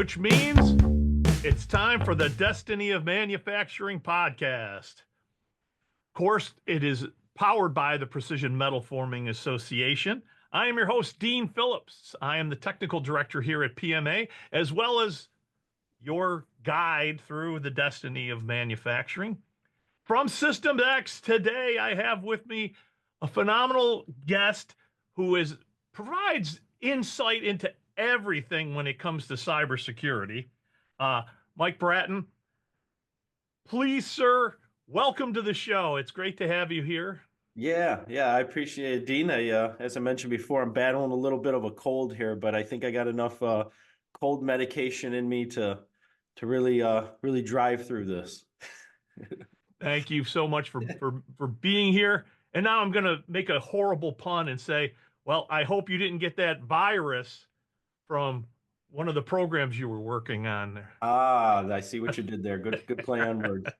which means it's time for the Destiny of Manufacturing podcast. Of course, it is powered by the Precision Metal Forming Association. I am your host, Dean Phillips. I am the technical director here at PMA, as well as your guide through the Destiny of Manufacturing. From Systems X, today I have with me a phenomenal guest who provides insight into everything when it comes to cybersecurity. Mike Brattain, please, sir, welcome to the show. It's great to have you here. Yeah, I appreciate it, Dean. As I mentioned before, I'm battling a little bit of a cold here, but I think I got enough cold medication in me to really drive through this. Thank you so much for being here. And now I'm going to make a horrible pun and say, well, I hope you didn't get that virus from one of the programs you were working on there. Ah, I see what you did there. Good play on words.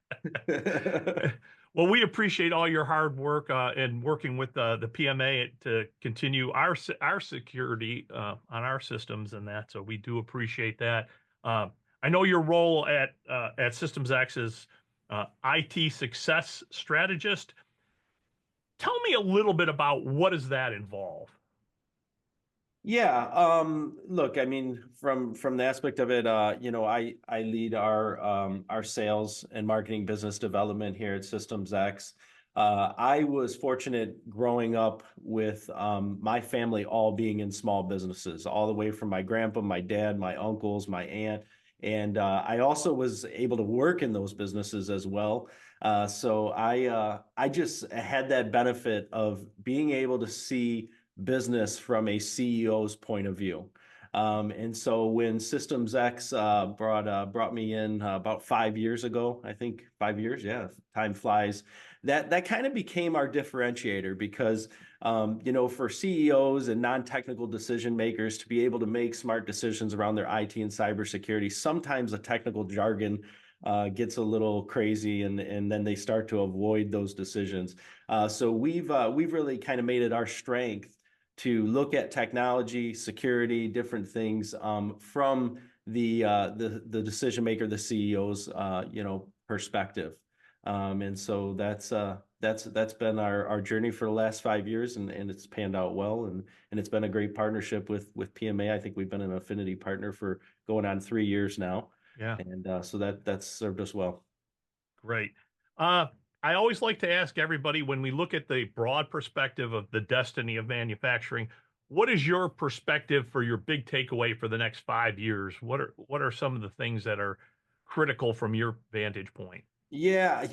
Well, we appreciate all your hard work and working with the PMA to continue our security on our systems and that. So we do appreciate that. I know your role at Systems X is IT success strategist. Tell me a little bit about what does that involve? Yeah, look, I mean, from the aspect of it, I lead our sales and marketing business development here at Systems X. I was fortunate growing up with my family all being in small businesses, all the way from my grandpa, my dad, my uncles, my aunt, and I also was able to work in those businesses as well. So I just had that benefit of being able to see business from a CEO's point of view. And so when Systems X brought me in about 5 years ago, I think 5 years, yeah, time flies. That kind of became our differentiator because for CEOs and non-technical decision makers to be able to make smart decisions around their IT and cybersecurity, sometimes the technical jargon gets a little crazy, and then they start to avoid those decisions. So we've really kind of made it our strength to look at technology, security, different things from the decision maker, the CEO's perspective. And so that's been our journey for the last 5 years, and it's panned out well, and it's been a great partnership with PMA. I think we've been an affinity partner for going on 3 years now. Yeah. And so that's served us well. Great. I always like to ask everybody when we look at the broad perspective of the destiny of manufacturing, what is your perspective for your big takeaway for the next 5 years? What are some of the things that are critical from your vantage point? Yeah,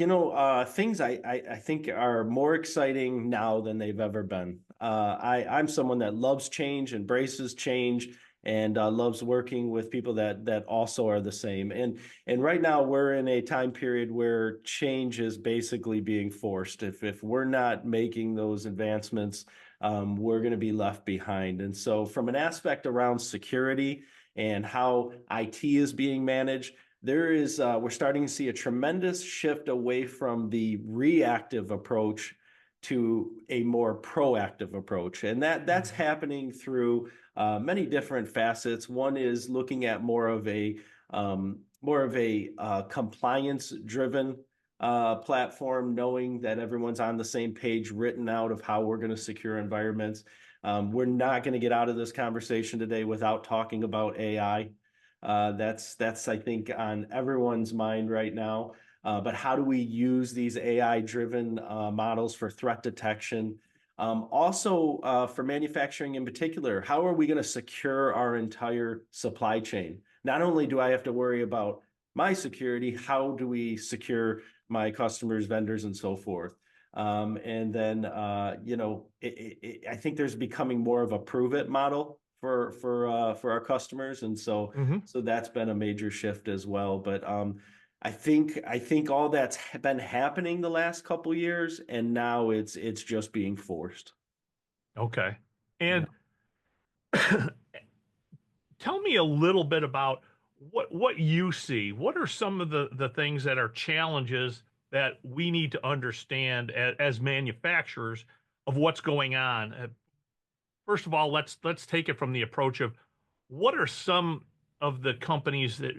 things I think are more exciting now than they've ever been. I'm someone that loves change, embraces change, and loves working with people that also are the same. And right now we're in a time period where change is basically being forced. If we're not making those advancements, we're going to be left behind. And so, from an aspect around security and how IT is being managed, we're starting to see a tremendous shift away from the reactive approach to a more proactive approach, and that's happening through many different facets. One is looking at more of a compliance driven platform, knowing that everyone's on the same page, written out of how we're going to secure environments. We're not going to get out of this conversation today without talking about AI. That's I think on everyone's mind right now. But how do we use these AI-driven models for threat detection? Also, for manufacturing in particular, how are we going to secure our entire supply chain? Not only do I have to worry about my security, how do we secure my customers, vendors, and so forth? And then, I think there's becoming more of a prove it model for our customers, and so Mhm. so that's been a major shift as well. But I think all that's been happening the last couple years, and now it's just being forced. Okay. Yeah. And tell me a little bit about what you see. What are some of the things that are challenges that we need to understand as manufacturers of what's going on? First of all, let's take it from the approach of what are some of the companies that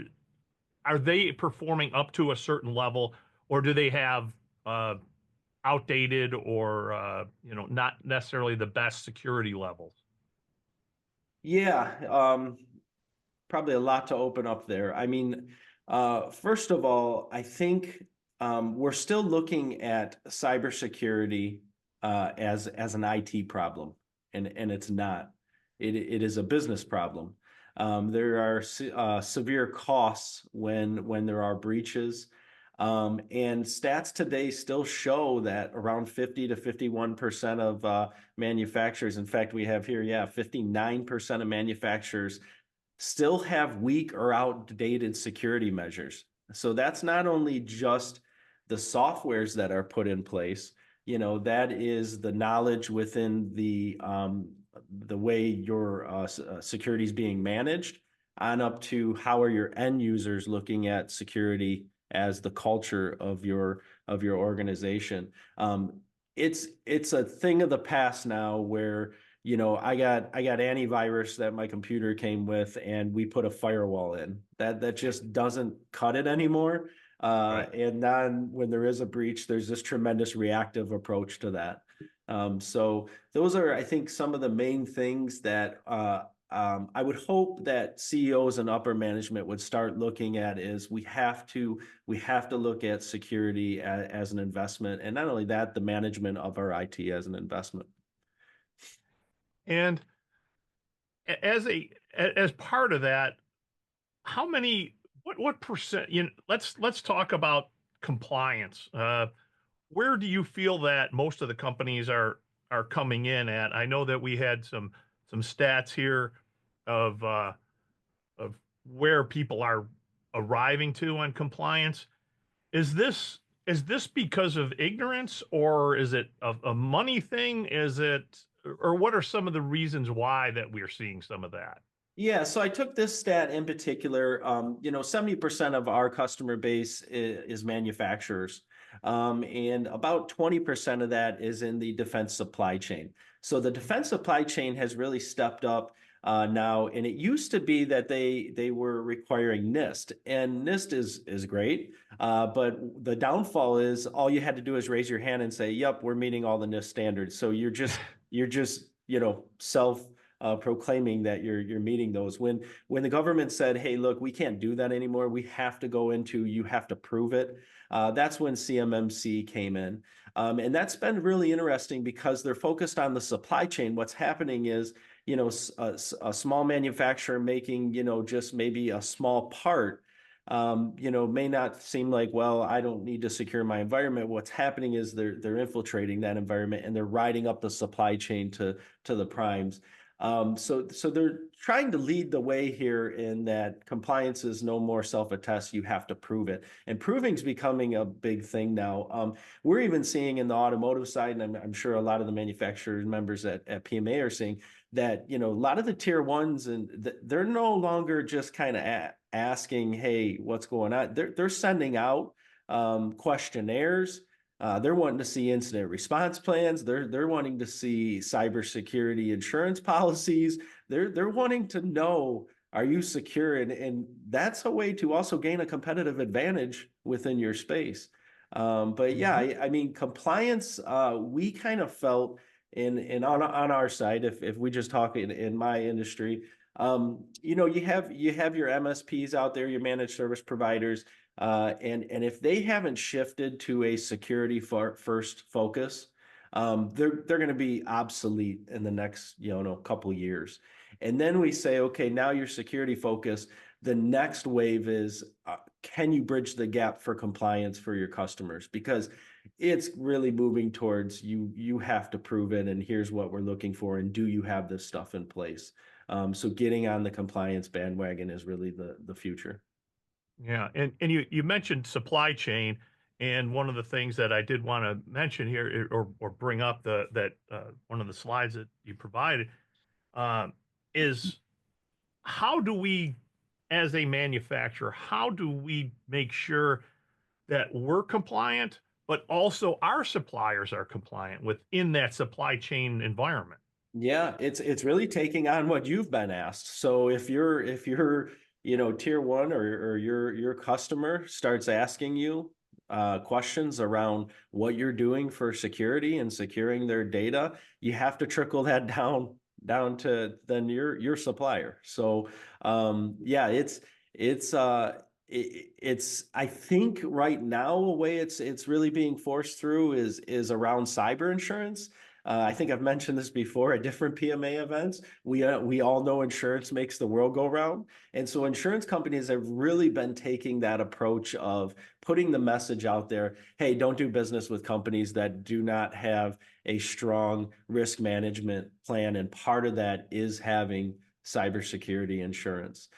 are they performing up to a certain level, or do they have outdated or not necessarily the best security levels? Yeah, probably a lot to open up there. I mean, first of all, I think we're still looking at cybersecurity as an IT problem, and it's not. It is a business problem. There are severe costs when there are breaches. And stats today still show that around 50 to 51% of manufacturers, in fact, we have here, yeah, 59% of manufacturers still have weak or outdated security measures. So that's not only just the softwares that are put in place, that is the knowledge within the way your security is being managed, on up to how are your end users looking at security as the culture of your organization. It's a thing of the past now where I got antivirus that my computer came with, and we put a firewall in. That just doesn't cut it anymore. Right. And then when there is a breach, there's this tremendous reactive approach to that. So those are, I think, some of the main things that I would hope that CEOs and upper management would start looking at. Is we have to look at security as an investment, and not only that, the management of our IT as an investment. And as part of that, how many what percent, let's talk about compliance. Where do you feel that most of the companies are coming in at? I know that we had some stats here of of where people are arriving to on compliance. Is this because of ignorance, or is it a money thing? Is it, or what are some of the reasons why that we're seeing some of that? Yeah, so I took this stat in particular. 70% of our customer base is manufacturers, and about 20% of that is in the defense supply chain. So the defense supply chain has really stepped up now, and it used to be that they were requiring NIST, and NIST is great, but the downfall is all you had to do is raise your hand and say, "Yep, we're meeting all the NIST standards." So you're just self proclaiming that you're meeting those. When the government said, "Hey, look, we can't do that anymore. We have to go into you have to prove it." That's when CMMC came in, and that's been really interesting because they're focused on the supply chain. What's happening is, a small manufacturer making, just maybe a small part. May not seem like, well, I don't need to secure my environment. What's happening is they're infiltrating that environment, and they're riding up the supply chain to the primes. So they're trying to lead the way here in that compliance is no more self-attest. You have to prove it. And proving is becoming a big thing now. We're even seeing in the automotive side, and I'm sure a lot of the manufacturer members at PMA are seeing that, a lot of the tier ones, and they're no longer just kind of asking, "Hey, what's going on?" They're sending out questionnaires. They're wanting to see incident response plans. They're wanting to see cybersecurity insurance policies. They're wanting to know, are you secure? And that's a way to also gain a competitive advantage within your space. But yeah, Mhm. I mean, compliance, we kind of felt in on our side, if we just talk in my industry, you have your MSPs out there, your managed service providers, and if they haven't shifted to a security first focus, they're going to be obsolete in the next couple years. And then we say, okay, now you're security focused. The next wave is, can you bridge the gap for compliance for your customers? Because it's really moving towards you have to prove it, and here's what we're looking for, and do you have this stuff in place? So getting on the compliance bandwagon is really the future. Yeah, and you mentioned supply chain, and one of the things that I did want to mention here, or bring up that one of the slides that you provided, um, is how do we, as a manufacturer, how do we make sure that we're compliant, but also our suppliers are compliant within that supply chain environment? Yeah, it's really taking on what you've been asked. So if you're tier one or your customer starts asking you questions around what you're doing for security and securing their data, you have to trickle that down to then your supplier. So yeah, it's I think right now a way it's really being forced through is around cyber insurance. I think I've mentioned this before at different PMA events. We all know insurance makes the world go round, and so insurance companies have really been taking that approach of putting the message out there: hey, don't do business with companies that do not have a strong risk management plan, and part of that is having cybersecurity insurance.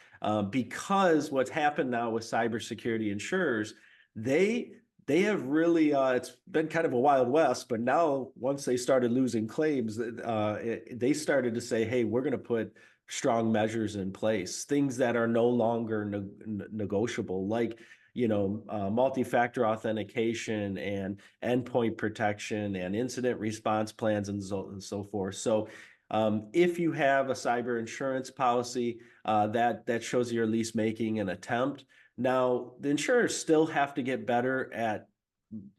Because what's happened now with cybersecurity insurers, they they have really it's been kind of a wild west, but now once they started losing claims, they started to say, hey, we're going to put strong measures in place, things that are no longer negotiable, like multi-factor authentication and endpoint protection and incident response plans and so forth. So if you have a cyber insurance policy, that shows you're at least making an attempt. Now, the insurers still have to get better at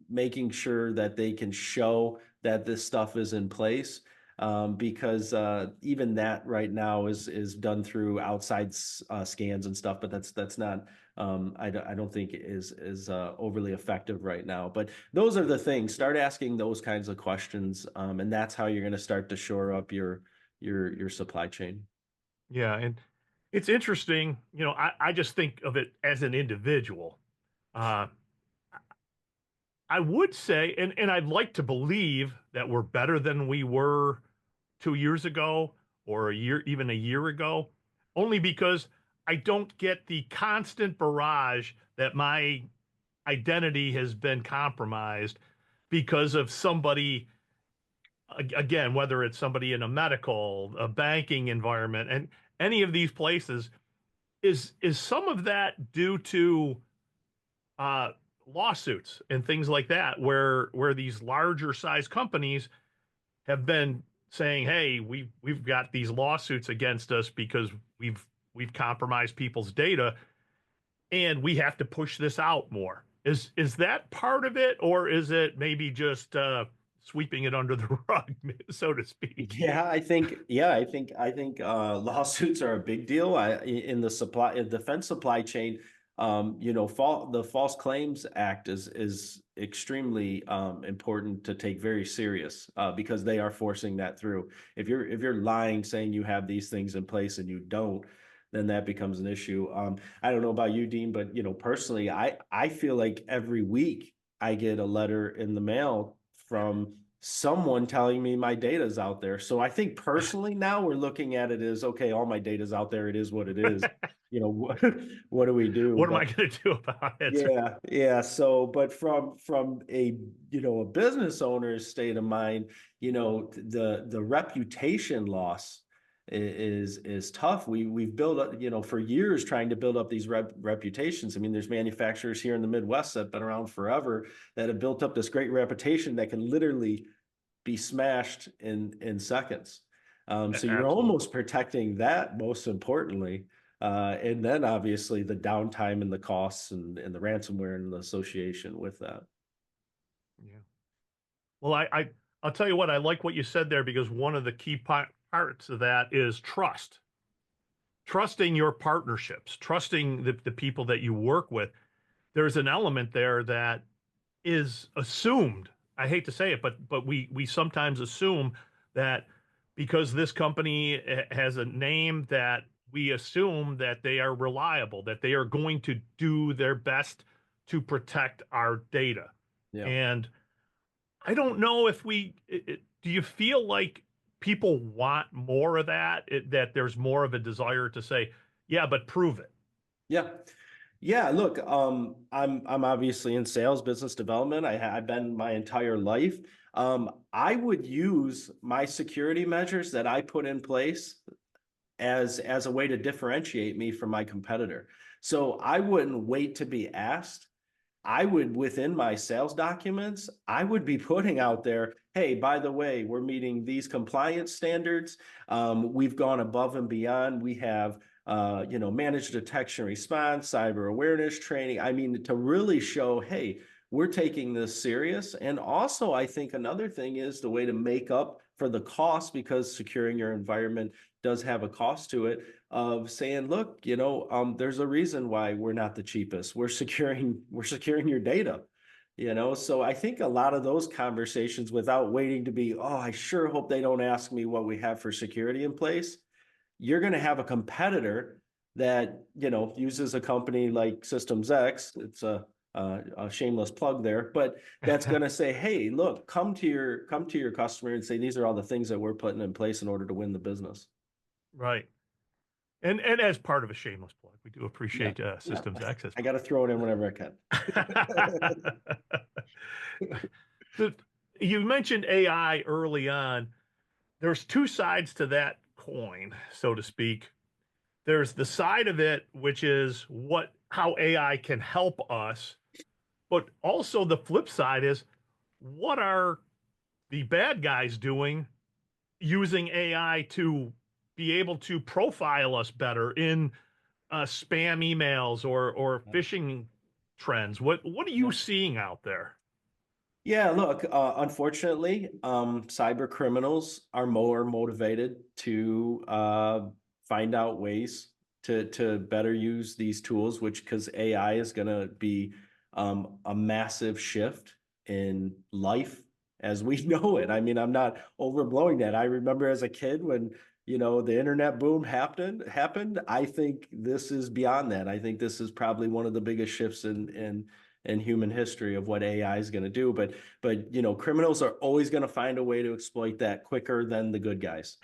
making sure that they can show that this stuff is in place, because even that right now is done through outside scans and stuff, but that's not I don't think is overly effective right now. But those are the things. Start asking those kinds of questions, and that's how you're going to start to shore up your supply chain. Yeah, and it's interesting. I just think of it as an individual. Uh, I would say, and I'd like to believe that we're better than we were 2 years ago or even a year ago, only because I don't get the constant barrage that my identity has been compromised because of somebody, again, whether it's somebody in a medical, a banking environment, and any of these places. Is some of that due to uh, lawsuits and things like that, where these larger size companies have been saying, "Hey, we've got these lawsuits against us because we've compromised people's data, and we have to push this out more." Is that part of it, or is it maybe just sweeping it under the rug, so to speak? I think lawsuits are a big deal. In the defense supply chain, the False Claims Act is extremely important to take very serious, because they are forcing that through. If you're lying, saying you have these things in place and you don't, then that becomes an issue. I don't know about you, Dean, but personally, I feel like every week I get a letter in the mail from someone telling me my data is out there. So I think personally now we're looking at it as, okay, all my data is out there. It is what it is. What, what do we do? What am But I going to do about it? yeah. So, but from a business owner's state of mind, the reputation loss is tough. We've built up, for years trying to build up these reputations. I mean, there's manufacturers here in the Midwest that have been around forever that have built up this great reputation that can literally be smashed in seconds. So you're Absolutely. almost protecting that most importantly. And then obviously the downtime and the costs and the ransomware and the association with that. Yeah. Well, I'll tell you what, I like what you said there because one of the key parts of that is trust. Trusting your partnerships, trusting the people that you work with. There's an element there that is assumed. I hate to say it, but we sometimes assume that because this company has a name, that we assume that they are reliable, that they are going to do their best to protect our data. Yeah. And I don't know if do you feel like people want more of that? That there's more of a desire to say, yeah, but prove it. Yeah. Yeah, look, I'm obviously in sales, business development. I've been my entire life. I would use my security measures that I put in place as a way to differentiate me from my competitor. So I wouldn't wait to be asked. I would, within my sales documents, I would be putting out there, hey, by the way, we're meeting these compliance standards. We've gone above and beyond. We have managed detection response, cyber awareness training. I mean, to really show, hey, we're taking this serious. And also, I think another thing is the way to make up for the cost, because securing your environment does have a cost to it, of saying, look, there's a reason why we're not the cheapest. We're securing your data. So I think a lot of those conversations, without waiting to be, oh, I sure hope they don't ask me what we have for security in place. You're going to have a competitor that, uses a company like Systems X. It's a shameless plug there, but that's going to say, hey, look, come to your customer and say, these are all the things that we're putting in place in order to win the business. Right. And as part of a shameless plug, we do Yeah. appreciate Yeah. Systems Access. I got to throw it in whenever I can. So, you mentioned AI early on. There's two sides to that coin, so to speak. There's the side of it, which is how AI can help us, but also the flip side is, what are the bad guys doing using AI to be able to profile us better in spam emails or phishing trends? What are you seeing out there? Yeah, look, unfortunately, cyber criminals are more motivated to find out ways to better use these tools, which, because AI is going to be a massive shift in life as we know it. I mean, I'm not overblowing that. I remember as a kid when, the internet boom happened. I think this is beyond that. I think this is probably one of the biggest shifts in human history of what AI is going to do. But criminals are always going to find a way to exploit that quicker than the good guys.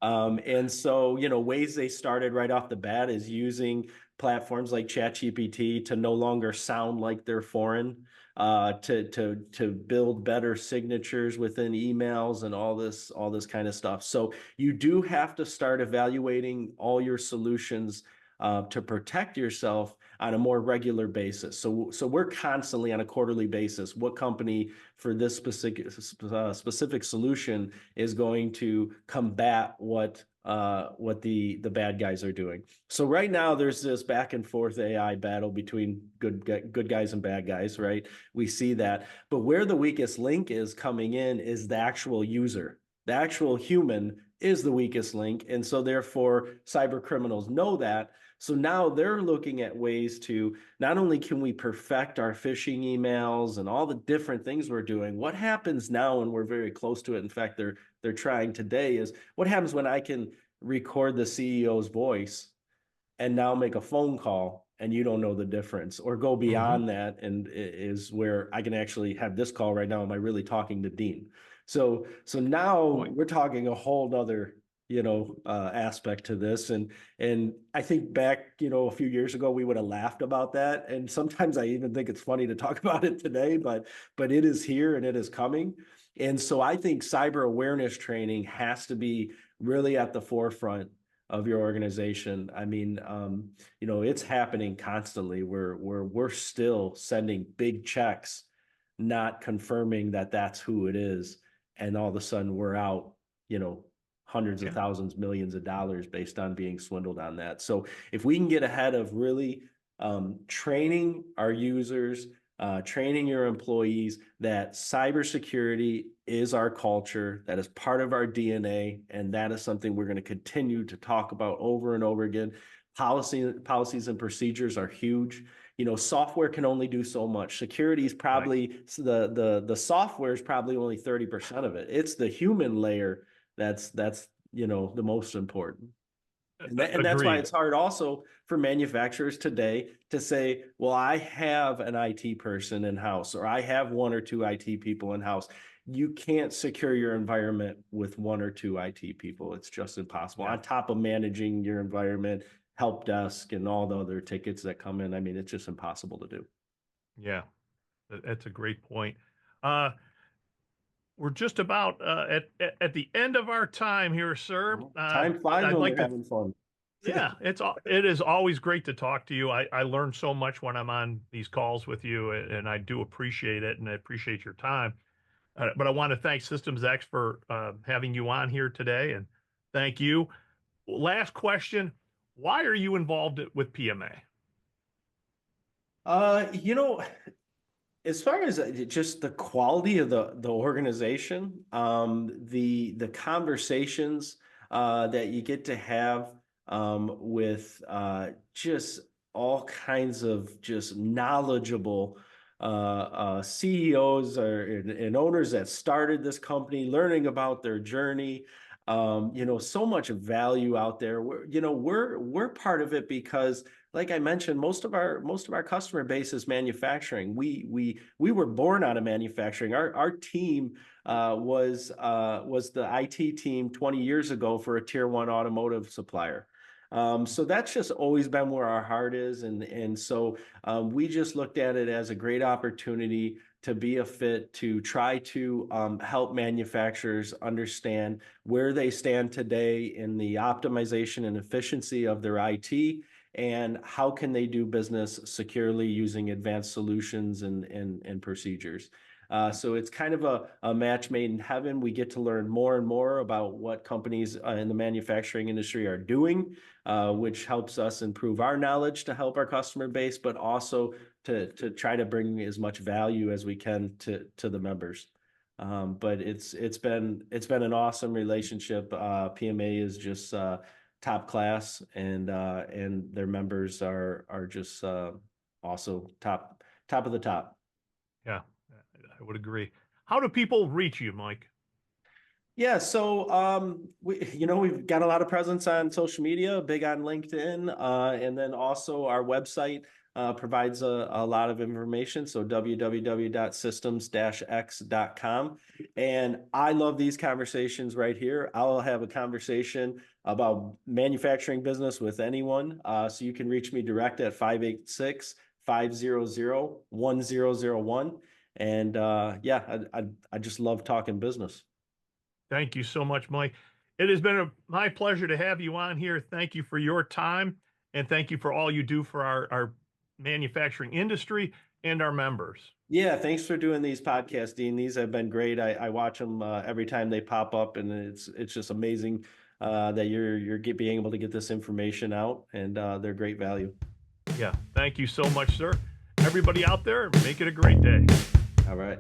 And so, ways they started right off the bat is using platforms like ChatGPT to no longer sound like they're foreign, to build better signatures within emails and all this kind of stuff. So you do have to start evaluating all your solutions to protect yourself on a more regular basis. So we're constantly on a quarterly basis. What company for this specific solution is going to combat what the bad guys are doing? So right now there's this back and forth AI battle between good guys and bad guys, right? We see that, but where the weakest link is coming in is the actual user. The actual human is the weakest link, and so therefore cyber criminals know that. So now they're looking at ways to, not only can we perfect our phishing emails and all the different things we're doing, what happens now, and we're very close to it. In fact, they're trying today, is what happens when I can record the CEO's voice and now make a phone call and you don't know the difference, or go beyond that, and is where I can actually have this call right now. Am I really talking to Dean? So now we're talking a whole nother aspect to this. And I think back, a few years ago, we would have laughed about that. And sometimes I even think it's funny to talk about it today, but it is here and it is coming. And so I think cyber awareness training has to be really at the forefront of your organization. I mean, it's happening constantly where we're still sending big checks, not confirming that that's who it is. And all of a sudden we're out, hundreds of thousands, millions of dollars based on being swindled on that. So if we can get ahead of really training our users, training your employees that cybersecurity is our culture, that is part of our DNA, and that is something we're going to continue to talk about over and over again. Policies and procedures are huge. Software can only do so much. Security is probably the software is probably only 30% of it. It's the human layer that's the most important. And that's why it's hard also for manufacturers today to say, well, I have an IT person in-house, or I have one or two IT people in-house. You can't secure your environment with one or two IT people. It's just impossible. On top of managing your environment, help desk, and all the other tickets that come in. I mean, it's just impossible to do. Yeah, that's a great point. We're just about at the end of our time here, sir. Time flies I'd when like we're to. having fun. Yeah, it is always great to talk to you. I learn so much when I'm on these calls with you, and I do appreciate it, and I appreciate your time. But I want to thank Systems X for having you on here today, and thank you. Last question: Why are you involved with PMA? You know, as far as just the quality of the organization, the conversations that you get to have with just all kinds of just knowledgeable CEOs and owners that started this company, learning about their journey. So much value out there. We're part of it because, like I mentioned, most of our customer base is manufacturing. We were born out of manufacturing. Our team was the IT team 20 years ago for a tier one automotive supplier. So that's just always been where our heart is, and so we just looked at it as a great opportunity to be a fit to try to help manufacturers understand where they stand today in the optimization and efficiency of their IT, and how can they do business securely using advanced solutions and procedures. So it's kind of a match made in heaven. We get to learn more and more about what companies in the manufacturing industry are doing, which helps us improve our knowledge to help our customer base, but also to try to bring as much value as we can to the members. But it's been an awesome relationship. PMA is just top class, and their members are just also top of the top. Yeah, I would agree. How do people reach you, Mike? Yeah, so we've got a lot of presence on social media, big on LinkedIn, and then also our website provides a lot of information. So www.systems-x.com. And I love these conversations right here. I'll have a conversation about manufacturing business with anyone. So you can reach me direct at 586-500-1001. And I just love talking business. Thank you so much, Mike. It has been my pleasure to have you on here. Thank you for your time, and thank you for all you do for our manufacturing industry and our members. Yeah, thanks for doing these podcasts, Dean. These have been great. I watch them every time they pop up, and it's just amazing that you're being able to get this information out, and they're great value. Yeah, thank you so much, sir. Everybody out there, make it a great day. All right.